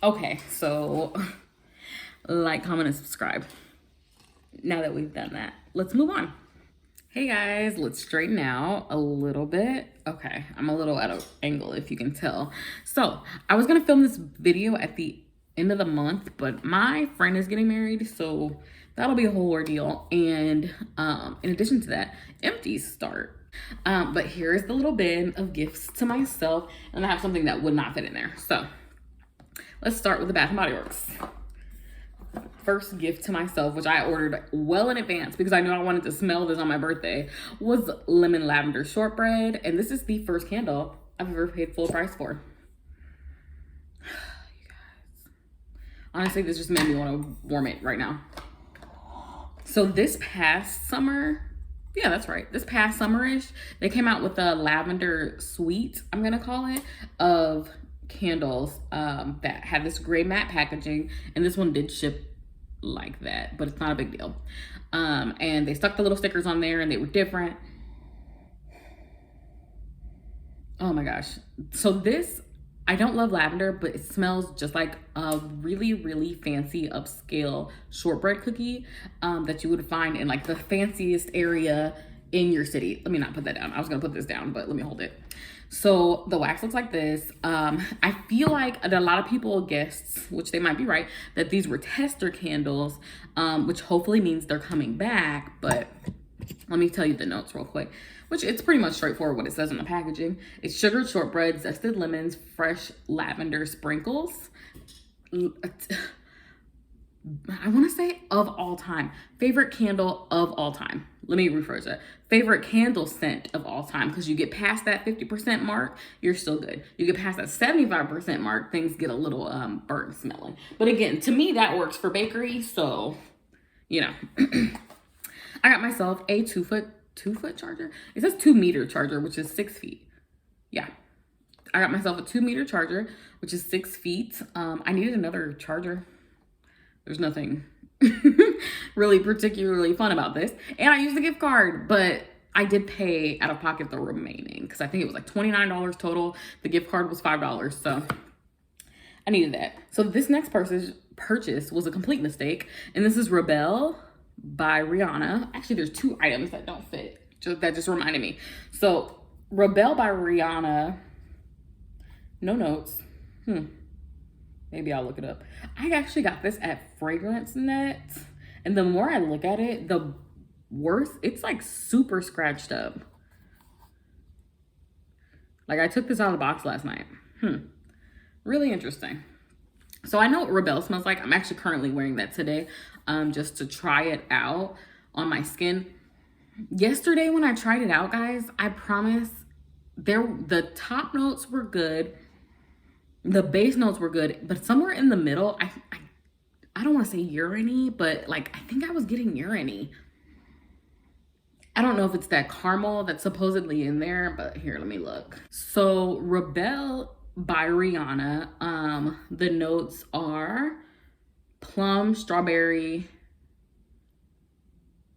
Okay, so like, comment, and subscribe. Now that we've done that, let's move on. Hey guys, let's straighten out a little bit. Okay, I'm a little out of angle if you can tell. So I was gonna film this video at the end of the month, but my friend is getting married, so that'll be a whole ordeal. And in addition to that, empties start. But here's the little bin of gifts to myself, and I have something that would not fit in there. So let's start with the Bath & Body Works. First gift to myself, which I ordered well in advance because I knew I wanted to smell this on my birthday, was lemon lavender shortbread. And this is the first candle I've ever paid full price for. You guys. Honestly, this just made me want to warm it right now. So this past summer, yeah, that's right. This past summer-ish, they came out with a lavender suite, I'm gonna call it, of candles that had this gray matte packaging, and this one did ship like that, but it's not a big deal. And they stuck the little stickers on there and they were different. Oh my gosh. So this, I don't love lavender, but it smells just like a really, really fancy upscale shortbread cookie that you would find in like the fanciest area in your city. Let me not put that down. I was gonna put this down, but let me hold it. So the wax looks like this. I feel like a lot of people guessed, which they might be right, that these were tester candles, which hopefully means they're coming back. But let me tell you the notes real quick, which it's pretty much straightforward what it says on the packaging. It's sugared shortbread, zested lemons, fresh lavender sprinkles. I want to say of all time. Favorite candle of all time. Let me rephrase that. Favorite candle scent of all time, because you get past that 50% mark, you're still good. You get past that 75% mark, things get a little burnt smelling. But again, to me, that works for bakery, so, you know. I got myself a two foot charger. It says 2 meter charger, which is 6 feet. Yeah. I got myself a 2 meter charger, which is 6 feet. I needed another charger. There's nothing really particularly fun about this. And I used the gift card, but I did pay out of pocket the remaining because I think it was like $29 total. The gift card was $5, so I needed that. So this next purchase was a complete mistake. And this is Rebelle by Rihanna. Actually, there's 2 items that don't fit. That just reminded me. So Rebelle by Rihanna, no notes. Maybe I'll look it up. I actually got this at Fragrance Net. And the more I look at it, the worse. It's like super scratched up. Like I took this out of the box last night. Really interesting. So I know what Rebelle smells like. I'm actually currently wearing that today just to try it out on my skin. Yesterday when I tried it out, guys, I promise the top notes were good. The base notes were good, but somewhere in the middle, I don't want to say urine-y, but like, I think I was getting urine-y. I don't know if it's that caramel that's supposedly in there, but here, let me look. So Rebelle by Rihanna, the notes are plum, strawberry,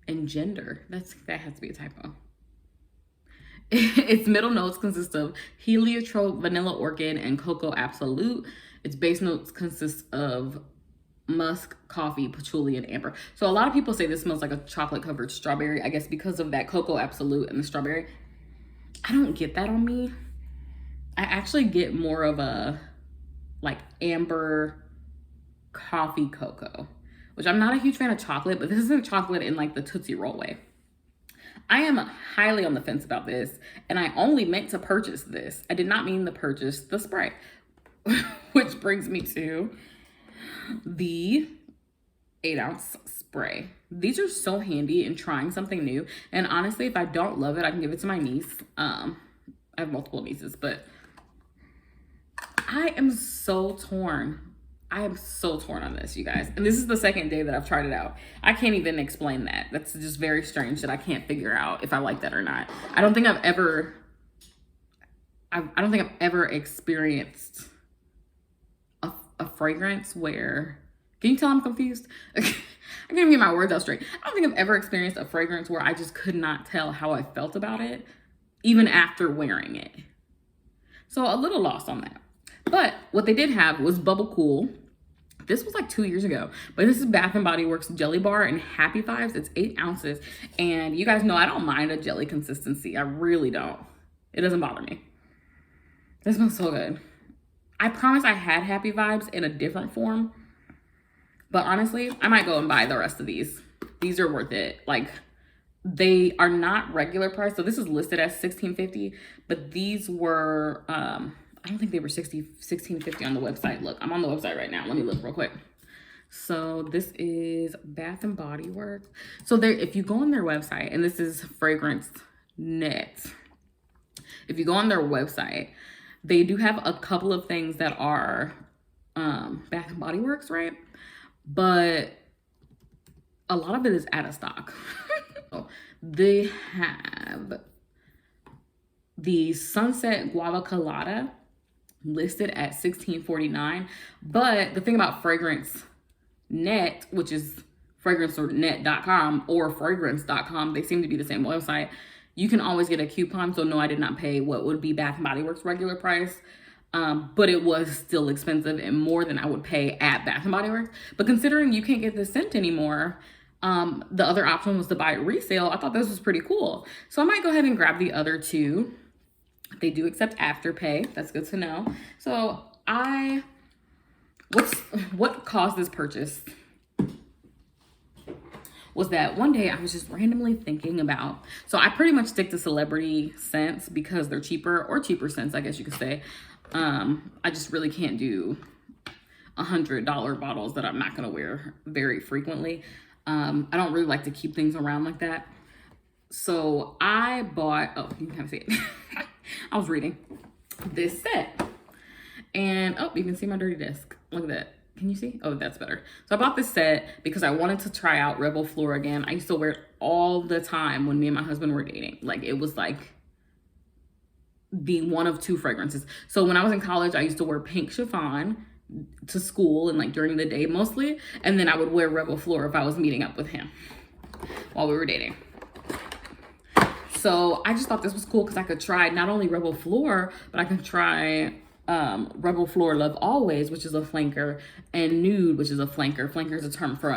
and gender. That has to be a typo. Its middle notes consist of heliotrope, vanilla orchid, and cocoa absolute. Its base notes consist of musk, coffee, patchouli, and amber. So a lot of people say this smells like a chocolate covered strawberry, I guess because of that cocoa absolute and the strawberry. I don't get that on me. I actually get more of a like amber coffee cocoa, which I'm not a huge fan of chocolate, but this isn't chocolate in like the Tootsie Roll way. I am highly on the fence about this, and I only meant to purchase this. I did not mean to purchase the spray, which brings me to the 8-ounce spray. These are so handy in trying something new, and honestly, if I don't love it, I can give it to my niece. I have multiple nieces, but I am so torn. I am so torn on this, you guys. And this is the second day that I've tried it out. I can't even explain that. That's just very strange that I can't figure out if I like that or not. I don't think I've ever experienced a fragrance where, can you tell I'm confused? I can't even get my words out straight. I don't think I've ever experienced a fragrance where I just could not tell how I felt about it, even after wearing it. So a little lost on that. But what they did have was Bubble Cool. This was like 2 years ago, but this is Bath and Body Works Jelly Bar and Happy Vibes. It's 8 ounces. And you guys know I don't mind a jelly consistency. I really don't. It doesn't bother me. This smells so good. I promise I had Happy Vibes in a different form, but honestly, I might go and buy the rest of these. These are worth it. Like, they are not regular price. So this is listed as $16.50, but these were, I don't think they were $16.50 on the website. Look, I'm on the website right now. Let me look real quick. So this is Bath and Body Works. So there, if you go on their website, and this is Fragrance Net. If you go on their website, they do have a couple of things that are Bath and Body Works, right? But a lot of it is out of stock. They have the Sunset Guava Colada listed at $16.49. But the thing about Fragrance Net, which is fragrancenet.com or fragrance.com, they seem to be the same website. You can always get a coupon. So no, I did not pay what would be Bath & Body Works regular price. But it was still expensive and more than I would pay at Bath & Body Works. But considering you can't get this scent anymore, the other option was to buy it resale. I thought this was pretty cool. So I might go ahead and grab the other two. They do accept Afterpay. That's good to know. So what caused this purchase was that one day I was just randomly thinking about, so I pretty much stick to celebrity scents because they're cheaper, or cheaper scents, I guess you could say. I just really can't do $100 bottles that I'm not gonna wear very frequently. I don't really like to keep things around like that. So I bought, oh, you can kind of see it. I was reading this set. And, oh, you can see my dirty disc. Look at that. Can you see? Oh, that's better. So I bought this set because I wanted to try out Rebel Floor again. I used to wear it all the time when me and my husband were dating. Like, it was like the one of two fragrances. So when I was in college, I used to wear pink chiffon to school and like during the day mostly. And then I would wear Rebel Floor if I was meeting up with him while we were dating. So I just thought this was cool because I could try not only Rebel Floor, but I could try Rebel Floor Love Always, which is a flanker, and Nude, which is a flanker. Flanker is a term for,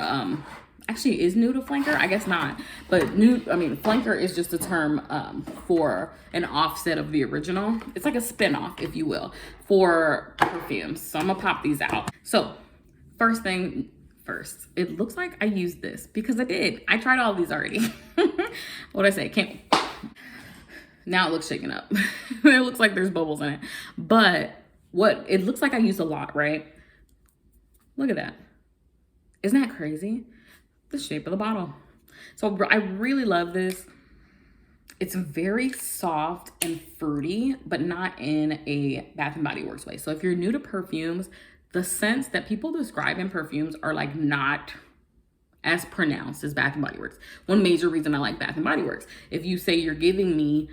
actually, is Nude a flanker? I guess not. But Nude, I mean, flanker is just a term for an offset of the original. It's like a spin-off, if you will, for perfumes. So I'm gonna pop these out. So first thing first, it looks like I used this because I did. I tried all these already. What'd I say? Can't. Now it looks shaken up. It looks like there's bubbles in it. But what it looks like I used a lot, right? Look at that. Isn't that crazy? The shape of the bottle. So I really love this. It's very soft and fruity, but not in a Bath and Body Works way. So if you're new to perfumes, the scents that people describe in perfumes are like not as pronounced as Bath and Body Works. One major reason I like Bath and Body Works, if you say you're giving me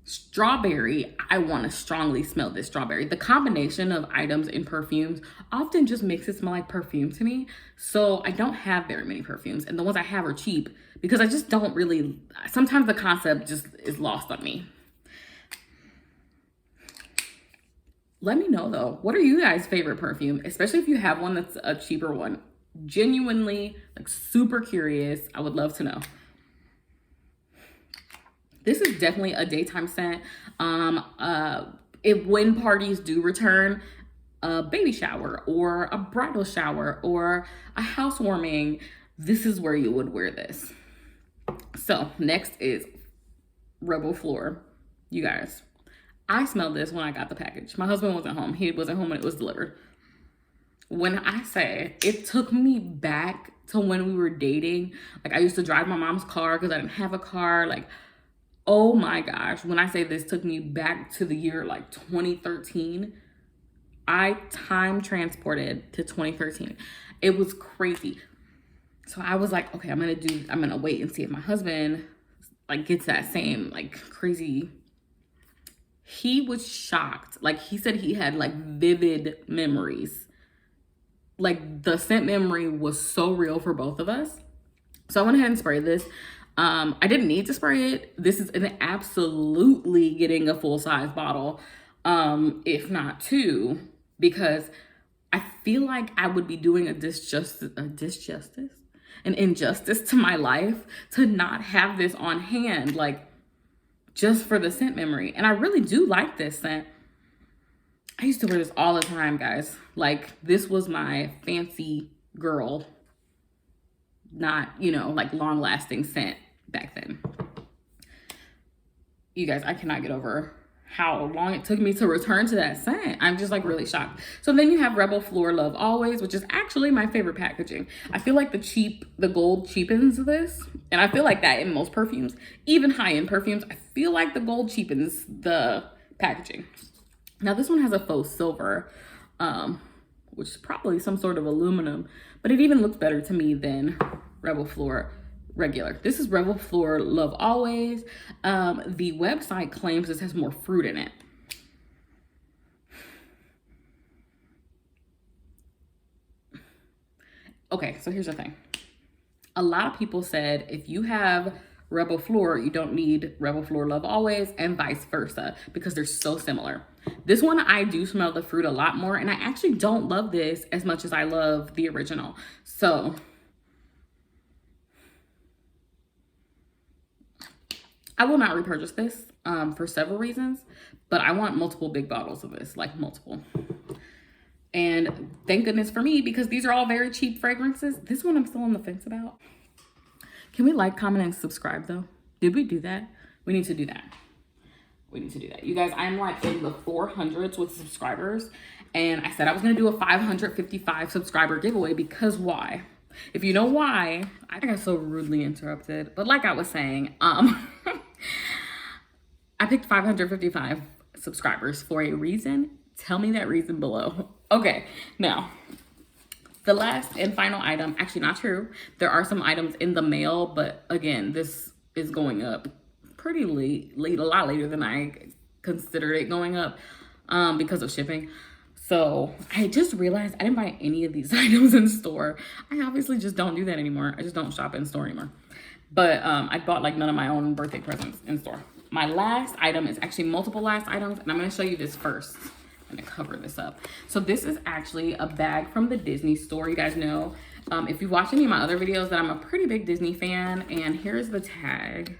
strawberry, I want to strongly smell this strawberry. The combination of items in perfumes often just makes it smell like perfume to me. So I don't have very many perfumes, and the ones I have are cheap because I just don't really, sometimes the concept just is lost on me. Let me know though, what are you guys' favorite perfume? Especially if you have one that's a cheaper one. Genuinely, like super curious. I would love to know. This is definitely a daytime scent. When parties do return, a baby shower or a bridal shower or a housewarming, this is where you would wear this. So next is Rebel Floor. You guys, I smelled this when I got the package. My husband wasn't home. He wasn't home when it was delivered. When I say it took me back to when we were dating, like I used to drive my mom's car because I didn't have a car. Like, oh my gosh, when I say this took me back to the year like 2013, I time transported to 2013. It was crazy. So I was like, okay, I'm gonna wait and see if my husband like gets that same like crazy. He was shocked. Like he said he had like vivid memories. Like the scent memory was so real for both of us. So I went ahead and sprayed this. I didn't need to spray it. This is an absolutely getting a full size bottle, if not two, because I feel like I would be doing an injustice to my life to not have this on hand, like just for the scent memory. And I really do like this scent. I used to wear this all the time, guys. Like, this was my fancy girl, not, you know, like long lasting scent back then. You guys, I cannot get over how long it took me to return to that scent. I'm just like really shocked. So then you have Rebel Floor Love Always, which is actually my favorite packaging. I feel like the gold cheapens this. And I feel like that in most perfumes, even high-end perfumes, I feel like the gold cheapens the packaging. Now this one has a faux silver, which is probably some sort of aluminum, but it even looks better to me than Rebel Floor regular. This is Rebel Floor Love Always. The website claims this has more fruit in it. Okay, so here's the thing. A lot of people said if you have Rebel Floor, you don't need Rebel Floor Love Always, and vice versa, because they're so similar. This one, I do smell the fruit a lot more, and I actually don't love this as much as I love the original. So I will not repurchase this for several reasons, but I want multiple big bottles of this, like multiple. And thank goodness for me, because these are all very cheap fragrances. This one I'm still on the fence about. Can we like, comment, and subscribe though? Did we do that? We need to do that. We need to do that. You guys, I'm like in the 400s with subscribers, and I said I was gonna do a 555 subscriber giveaway, because why? If you know why, I got so rudely interrupted, but like I was saying, I picked 555 subscribers for a reason. Tell me that reason below. Okay, now, the last and final item, actually not true. There are some items in the mail, but again, this is going up pretty late, a lot later than I considered it going up because of shipping. So I just realized I didn't buy any of these items in store. I obviously just don't do that anymore. I just don't shop in store anymore. But I bought like none of my own birthday presents in store. My last item is actually multiple last items, and I'm gonna show you this first. I'm gonna cover this up. So this is actually a bag from the Disney store. You guys know, if you watch any of my other videos, that I'm a pretty big Disney fan, and here's the tag.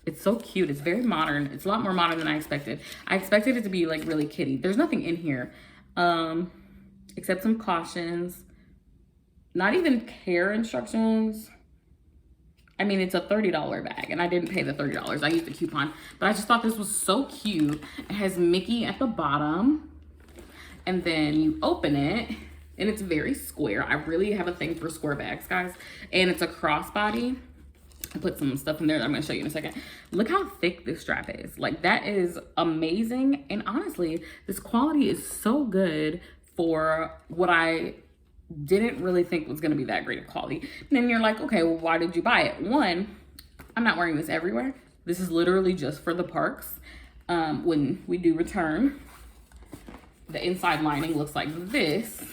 It's so cute. It's very modern. It's a lot more modern than I expected. I expected it to be like really kiddie. There's nothing in here except some cautions. Not even care instructions. I mean, it's a $30 bag, and I didn't pay the $30. I used a coupon, but I just thought this was so cute. It has Mickey at the bottom, and then you open it, and it's very square. I really have a thing for square bags, guys, and it's a crossbody. I put some stuff in there that I'm gonna show you in a second. Look how thick this strap is. Like, that is amazing. And honestly, this quality is so good for what I didn't really think was gonna be that great of quality. And then you're like, okay, well, why did you buy it? One, I'm not wearing this everywhere. This is literally just for the parks. When we do return, the inside lining looks like this.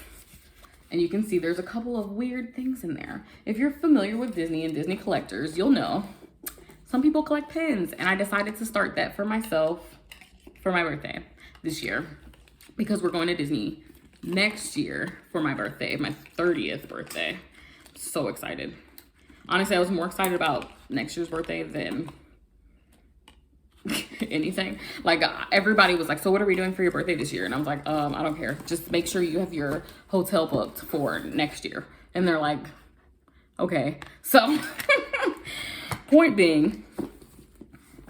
And you can see there's a couple of weird things in there. If you're familiar with Disney and Disney collectors, you'll know some people collect pins, and I decided to start that for myself for my birthday this year, because we're going to Disney next year for my birthday, my 30th birthday. So excited. Honestly, I was more excited about next year's birthday than anything. Like, everybody was like, so what are we doing for your birthday this year? And I was like, I don't care. Just make sure you have your hotel booked for next year. And they're like, okay. So point being,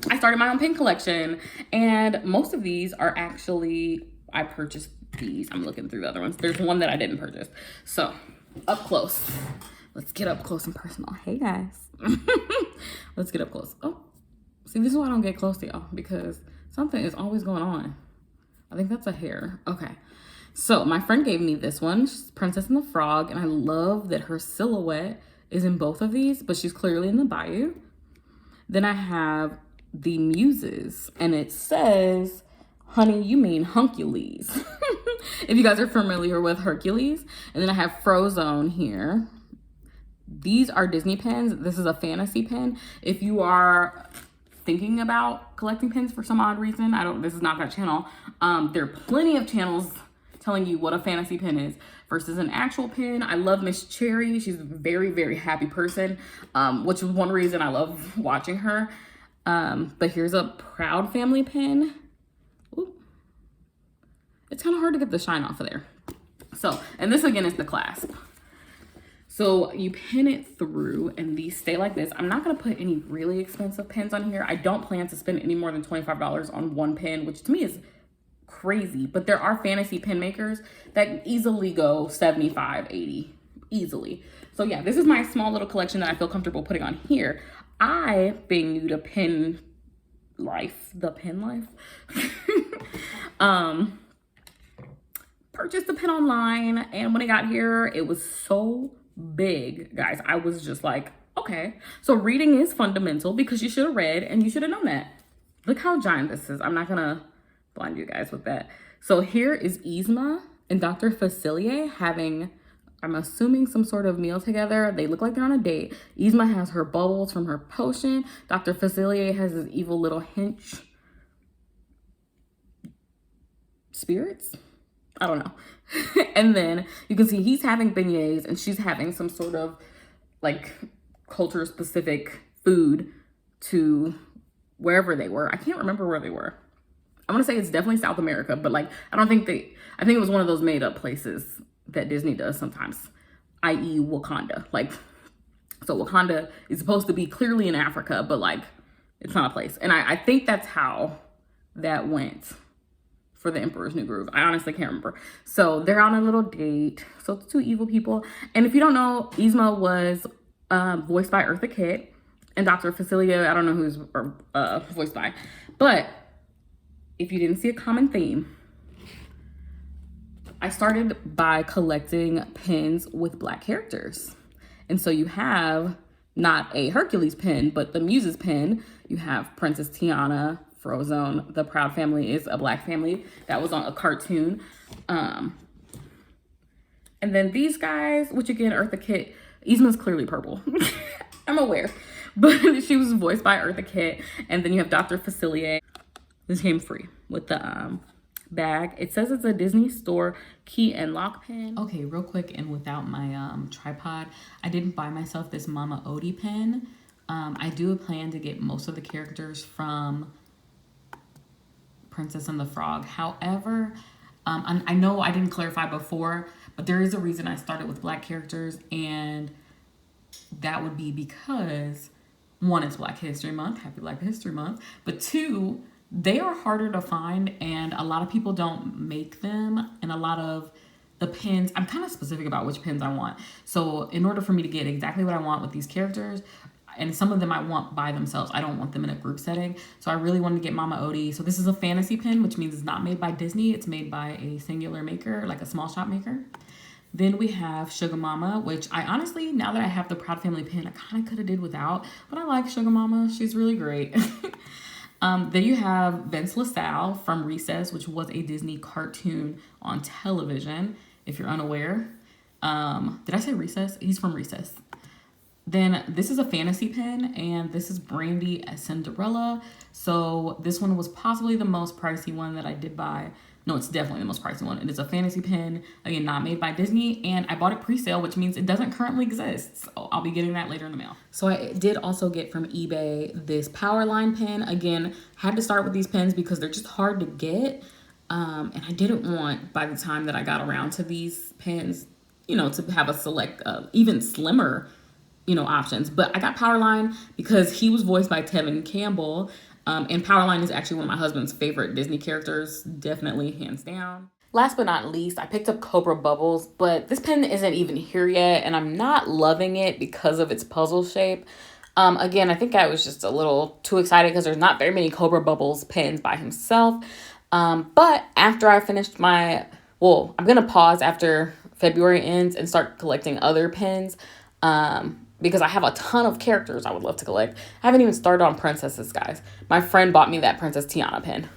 I started my own pin collection, and most of these are actually, I purchased these. I'm looking through the other ones. There's one that I didn't purchase. So up close, let's get up close and personal. Hey guys. Let's get up close. Oh, see, this is why I don't get close to y'all, because something is always going on. I think that's a hair. Okay. So my friend gave me this one. She's Princess and the Frog, and I love that her silhouette is in both of these, but she's clearly in the bayou. Then I have the Muses, and it says, honey, you mean Huncules. If you guys are familiar with Hercules. And then I have Frozone here. These are Disney pins. This is a fantasy pin. If you are thinking about collecting pins for some odd reason, this is not that channel. There are plenty of channels telling you what a fantasy pin is versus an actual pin. I love Miss Cherry. She's a very, very happy person, which is one reason I love watching her. But here's a Proud Family pin. Ooh. It's kind of hard to get the shine off of there. So, and this again is the clasp. So you pin it through and these stay like this. I'm not gonna put any really expensive pins on here. I don't plan to spend any more than $25 on one pin, which to me is crazy. But there are fantasy pin makers that easily go 75, 80, easily. So yeah, this is my small little collection that I feel comfortable putting on here. I, being new to pin life, the pin life, purchased the pin online, and when it got here, it was so big, guys. I was just like, okay. So reading is fundamental because you should have read and you should have known that. Look how giant this is. I'm not gonna blind you guys with that. So here is Yzma and Dr. Facilier having, I'm assuming, some sort of meal together. They look like they're on a date. Yzma has her bubbles from her potion. Dr. Facilier has his evil little hench spirits. I don't know. And then you can see he's having beignets and she's having some sort of like culture specific food to wherever they were. I can't remember where they were. I'm gonna say it's definitely South America, but like I think it was one of those made up places that Disney does sometimes, i.e. Wakanda. Like, so Wakanda is supposed to be clearly in Africa, but like it's not a place. And I think that's how that went for the Emperor's New Groove. I honestly can't remember. So they're on a little date. So it's two evil people. And if you don't know, Yzma was voiced by Eartha Kitt, and Dr. Facilier, I don't know who's voiced by. But if you didn't see a common theme, I started by collecting pins with Black characters. And so you have not a Hercules pin, but the Muses pin. You have Princess Tiana, Frozone. The Proud Family is a Black family. That was on a cartoon. And then these guys, which again, Eartha Kitt, Yzma's clearly purple. I'm aware. But she was voiced by Eartha Kitt. And then you have Dr. Facilier. This came free with the bag. It says it's a Disney store key and lock pin. Okay, real quick, and without my tripod, I didn't buy myself this Mama Odie pin. I do plan to get most of the characters from Princess and the Frog. However, I know I didn't clarify before, but there is a reason I started with Black characters, and that would be because, one, it's Black History Month. Happy Black History Month. But two, they are harder to find, and a lot of people don't make them, and a lot of the pins, I'm kind of specific about which pins I want. So in order for me to get exactly what I want with these characters, and some of them I want by themselves, I don't want them in a group setting. So I really wanted to get Mama Odie. So this is a fantasy pin, which means it's not made by Disney. It's made by a singular maker, like a small shop maker. Then we have Sugar Mama, which I honestly, now that I have the Proud Family pin, I kind of could have did without, but I like Sugar Mama. She's really great. Then you have Vince LaSalle from Recess, which was a Disney cartoon on television, if you're unaware. Did I say Recess? He's from Recess. Then this is a fantasy pin, and this is Brandy as Cinderella. So this one was possibly the most pricey one that I did buy. No, it's definitely the most pricey one. It is a fantasy pin, again, not made by Disney, and I bought it pre-sale, which means it doesn't currently exist. So I'll be getting that later in the mail. So I did also get from eBay this Powerline pin. Again, had to start with these pins because they're just hard to get. And I didn't want, by the time that I got around to these pins, you know, to have a select, even slimmer, you know, options. But I got Powerline because he was voiced by Tevin Campbell. And Powerline is actually one of my husband's favorite Disney characters, definitely, hands down. Last but not least, I picked up Cobra Bubbles, but this pen isn't even here yet, and I'm not loving it because of its puzzle shape. Again, I think I was just a little too excited because there's not very many Cobra Bubbles pens by himself. But after I finished I'm going to pause after February ends and start collecting other pens. Because I have a ton of characters I would love to collect. I haven't even started on princesses, guys. My friend bought me that Princess Tiana pin.